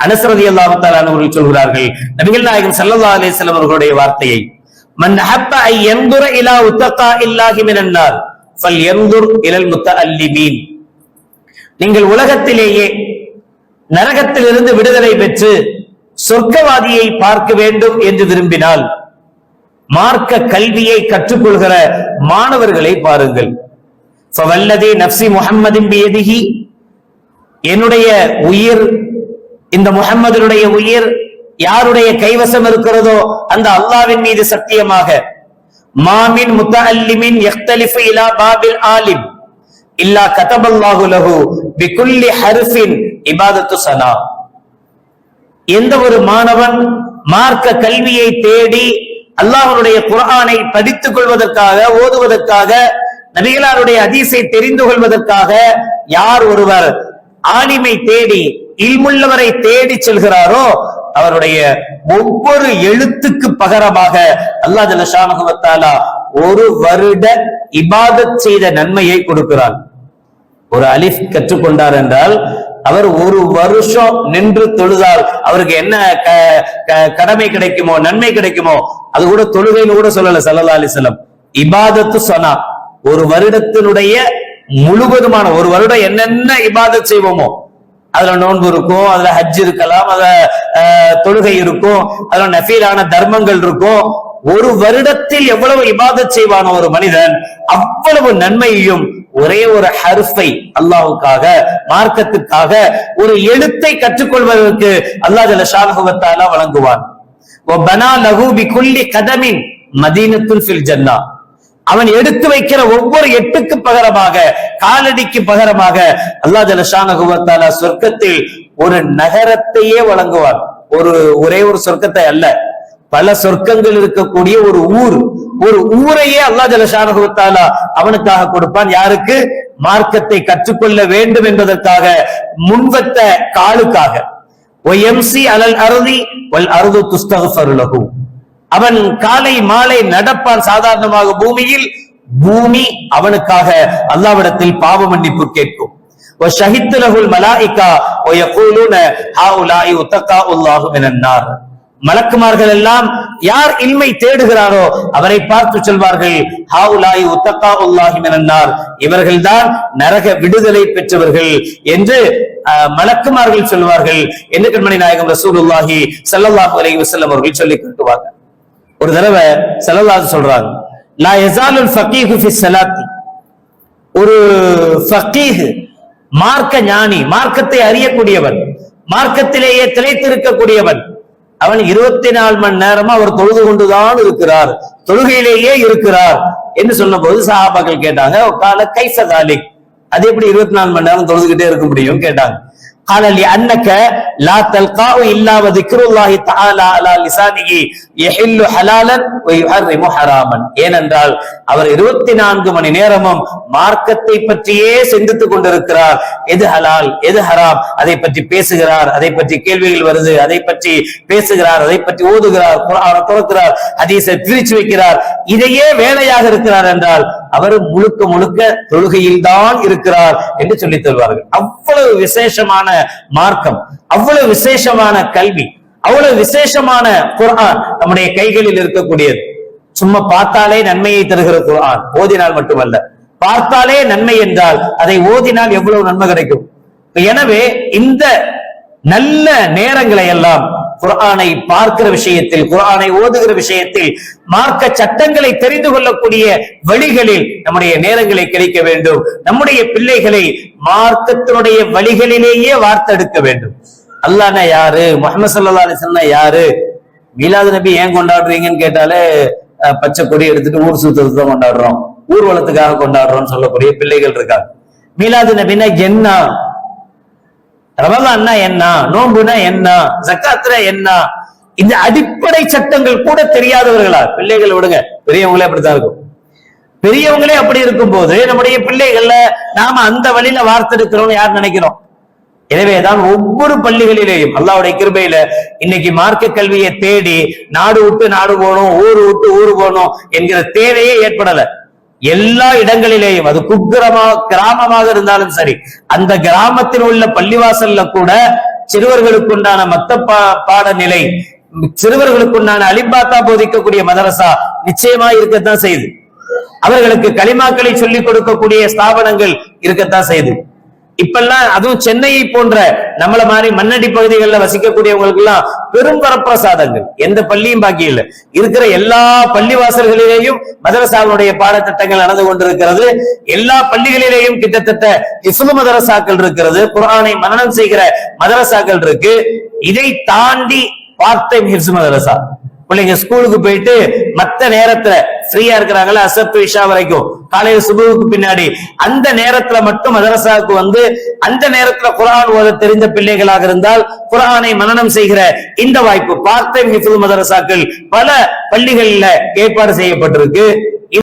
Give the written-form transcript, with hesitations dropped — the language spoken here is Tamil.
அனஸ் ரலியல்லாஹு தஆலா அவர்கள் சொல்கிறார்கள், நபிகள் நாயகம் ஸல்லல்லாஹு அலைஹி வஸல்லம் அவர்களுடைய வார்த்தையை, மன் அஹப்ப ஐ யன்துர இலா உத்தகாஇல்லாஹி மினன் நார் ஃபல்யன்துர் இலல் முத்தஅல்லிமீன். நீங்கள் உலகத்திலேயே நரகத்திலிருந்து விடுதலை பெற்று சொர்க்கவாதியை பார்க்க வேண்டும் என்று விரும்பினால் மார்க்க கல்வியை கற்றுக்கொள்கிற மாணவர்களை பாருங்கள். ஃபவல்லதி நஃப்ஸி முஹம்மதின் பியதிஹி, என்னுடைய உயிர், இந்த முஹம்மதுடைய உயிர் யாருடைய கைவசம் இருக்கிறதோ அந்த அல்லாஹ்வின் மீது சத்தியமாக, மாமின் முத்தஅல்லிமின் யக்தலிஃபு இலா பாபில் ஆலிம் இல்லா கதபல்லாஹு லஹு பிகுல்லி ஹர்ஃபின் இபாதத்து ஸலா. எந்த ஒரு மாணவன் மார்க்க கல்வியை தேடி அல்லாஹ்வுடைய குர்ஆனை படித்துக் கொள்வதற்காக, ஓதுவதற்காக, நபிகளாருடைய ஹதீஸை தெரிந்து கொள்வதற்காக யார் ஒருவர் ஆலிமை தேடி, இல்முள்ளவரை தேடி செல்கிறாரோ அவருடைய ஒவ்வொரு எழுத்துக்கு பகரமாக அல்லாஹ் ஜல்ல ஷானஹு வ தஆலா ஒரு வருட இபாதத் செய்த நன்மையை கொடுக்கிறார். ஒரு அலிஃப் கற்றுக்கொண்டார் என்றால் அவர் ஒரு வருஷம் நின்று தொழுதால் அவருக்கு என்ன கடமை கிடைக்குமோ, நன்மை கிடைக்குமோ, அது கூட தொழுகைன்னு கூட சொல்லல ஸல்லல்லாஹு அலைஹி வஸல்லம். இபாதத்து ஸனா, ஒரு வருடத்தினுடைய முழுவதுமான, ஒரு வருடம் என்னென்ன இபாதத் செய்வோமோ, அதுல நோன்பு இருக்கும், அதுல ஹஜ் இருக்கலாம், அதுல தொழுகை இருக்கும், அதுல நஃபீலான தர்மங்கள் இருக்கும். ஒரு வருடத்தில் எவ்வளவு இபாதத் செய்வானோ ஒரு மனிதன், அவ்வளவு நன்மையையும் ஒரே ஒரு ஹர்ஃபை அல்லாஹ்வுக்காக, மார்க்கத்துக்காக, ஒரு எழுத்தை கற்றுக்கொள்வதற்கு அல்லாஹ் ஜல்ல ஷானஹு வ தஆலா வழங்குவான். வ பனா லஹு பிகுல்லி கதமின் மதீனத்துல் ஃபில் ஜன்னah, அவன் எடுத்து வைக்கிற ஒவ்வொரு எட்டுக்கு பகரமாக, காலடிக்கு பகரமாக அல்லாஹ் ஜல்ல ஷானஹு வ தஆலா சொர்க்கத்தில் ஒரு நகரத்தையே வழங்குவான். ஒரே ஒரு சொர்க்கத்தை அல்ல, பல சொர்க்கங்கள் இருக்கக்கூடிய ஒரு ஊர், ஒரு ஊரையே அல்லாஹ் ஜல்ல ஷானஹு வ தஆலா அவனுக்காக கொடுப்பான். யாருக்கு? மார்க்கத்தை கற்றுக்கொள்ள வேண்டும் என்பதற்காக, முன்வத்த காலுக்காக. வயம்சி அலல் அர்தி வல் அர்து துஸ்தக்ஃபரு லஹு, அவன் காலை மாலை நடப்பான் சாதாரணமாக பூமியில், பூமி அவனுக்காக அல்லாஹ்விடத்தில் பாவ மன்னிப்பு கேட்கும். வஷஹித் லஹுல் மலாயிகா வயகூலுன ஹாஉலாஇ உத்தகாஉல்லாஹு மினன் நார், மலக்குமார்கள் எல்லாம் யார் இல்மை தேடுகிறாரோ அவரை பார்த்து சொல்வார்கள், ஹாஉலாஇ உத்தகாஉல்லாஹி மினன் நார், இவர்கள்தான் நரக விடுதலை பெற்றவர்கள் என்று மலக்குமார்கள் சொல்வார்கள் என்று கண்மணி நாயகம் ரசூலுல்லாஹி ஸல்லல்லாஹு அலைஹி வஸல்லம் அவர்கள் சொல்லி காட்டுவாங்க. ஒரு தடவை ஸல்லல்லாஹு சொல்றாங்க, லா யஸாலுல் ஃபகீஹு ஃபி ஸலாத்தி, ஒரு ஃபகீஹ், மார்க்க ஞானி, மார்க்கத்தை அறியக்கூடியவன், மார்க்கத்திலேயே திளைத்திருக்கக்கூடியவன், அவன் 24 மணி நேரமா அவர் தொழுது கொண்டுதான் இருக்கிறார், தொழுகையிலேயே இருக்கிறார் என்று சொன்ன போது சஹாபாக்கள் கேட்டாங்க, கால கைஃப தாலிக், அது எப்படி 24 மணி நேரம் தொழுதுகிட்டே இருக்க முடியும் கேட்டாங்க. قال لأنك لا تلقاء إلا وذكر الله تعالى على لسانه يحل حلالا ويحرم حراما, ஏனென்றால் அவர் 24 மணி நேரமும் மார்க்கத்தை பற்றியே சிந்தித்துக் கொண்டிருக்கிறார். எது ஹலால் எது ஹராம் அதை பற்றி பேசுகிறார், அதை பற்றி கேள்விகள் வருது அதை பற்றி பேசுகிறார், அதை பற்றி ஓதுகிறார், குர்ஆனை துறக்கிறார், ஹதீஸை பிரிச்சு வைக்கிறார், இதையே வேலையாக இருக்கிறார் என்றால் அவர் முழுக்க முழுக்க தொழுகையில் தான் இருக்கிறார் என்று சொல்லித் தருவார்கள். அவ்வளவு விசேஷமான மார்க்கம், அவ்வளவு விசேஷமான கல்வி, அவ்வளவு விசேஷமான குர்ஆன் நம்முடைய கைகளில் இருக்கக்கூடியது. சும்மா பார்த்தாலே நன்மையை தருகிற குர்ஆன், ஓதினால் மட்டுமல்ல, பார்த்தாலே நன்மை என்றால் அதை ஓதினால் எவ்வளவு நன்மை கிடைக்கும். எனவே இந்த நல்ல நேரங்களை எல்லாம் குர்ஆனை பார்க்கிற விஷயத்தில், குர்ஆனை ஓதுகிற விஷயத்தில், மார்க்க சட்டங்களை தெரிந்து கொள்ளக்கூடிய வழிகளில் நம்முடைய நேரங்களை கிடைக்க வேண்டும். நம்முடைய பிள்ளைகளை மார்க்கத்தினுடைய வழிகளிலேயே வார்த்தெடுக்க வேண்டும். அல்லாஹ்னா யாரு, முஹம்மது ஸல்லல்லாஹு அலைஹி வஸல்லம் யாரு, மீலாது நபி ஏன் கொண்டாடுறீங்கன்னு கேட்டாலே பச்சை கொடி எடுத்துட்டு ஊர் சுத்தத்தை கொண்டாடுறோம், ஊர்வலத்துக்காக கொண்டாடுறோம்னு சொல்லக்கூடிய பிள்ளைகள் இருக்காங்க. மீலாது நபினா என்ன, ரமலான்னா என்ன, நோன்புனா என்ன, ஜக்காத்னா என்ன, இந்த அடிப்படை சட்டங்கள் கூட தெரியாதவர்களா பிள்ளைகள் விடுங்க, பெரியவங்களே அப்படித்தான் இருக்கும். பெரியவங்களே அப்படி இருக்கும் போது நம்முடைய பிள்ளைகள்ல நாம அந்த வழியில வார்த்தெடுக்கிறோம் யார் நினைக்கிறோம்? எனவேதான் ஒவ்வொரு பள்ளிகளிலேயும் அல்லாஹ்வுடைய கிருபையில இன்னைக்கு மார்க்க கல்வியை தேடி நாடு விட்டு நாடு போகணும், ஊரு விட்டு ஊரு போகணும் என்கிற தேவையே ஏற்படல. எல்லா இடங்களிலேயும், அது குக்கிரமா கிராமமாக இருந்தாலும் சரி, அந்த கிராமத்தில் உள்ள பள்ளிவாசல்ல கூட சிறுவர்களுக்குண்டான மத்த பாடநிலை, சிறுவர்களுக்குண்டான அலிபாத்தா போதிக்கக்கூடிய மதரசா நிச்சயமா இருக்கத்தான் செய்யுது. அவர்களுக்கு களிமாக்களை சொல்லிக் கொடுக்கக்கூடிய ஸ்தாபனங்கள் இருக்கத்தான் செய்யுது. இப்பெல்லாம் அதுவும் சென்னையை போன்ற நம்மள மாதிரி மண்ணடி பகுதிகளில் வசிக்கக்கூடியவங்களுக்கு எல்லாம் பெரும் வரப்பிரசாதங்கள், எந்த பள்ளியும் பாக்கி இல்லை. இருக்கிற எல்லா பள்ளிவாசல்களிலேயும் மதரசாவுடைய பாடத்திட்டங்கள் நடந்து கொண்டிருக்கிறது. எல்லா பள்ளிகளிலேயும் கிட்டத்தட்ட இஸ்லாம் மதரசாக்கள் இருக்கிறது, குர்ஆனை மனனம் செய்கிற மதரசாக்கள் இருக்கு. இதை தாண்டி பார்ட் டைம் ஹிஃப்ஸ் மதரசா, பிள்ளைங்க ஸ்கூலுக்கு போயிட்டு மத்த நேரத்துல ஃப்ரீயா இருக்கிறாங்களா, அசர் இஷா வரைக்கும், காலையில சுபுவுக்கு பின்னாடி அந்த நேரத்துல மட்டும் மதரசாவுக்கு வந்து அந்த நேரத்துல குர்ஆன் ஓத தெரிந்த பிள்ளைகளாக இருந்தால் குர்ஆனை மனனம் செய்கிற இந்த வாய்ப்பு பார்ட் டைம் ஹிஃப்ஸ் மதரசாக்கள் பல பள்ளிகளில் ஏற்பாடு செய்யப்பட்டிருக்கு.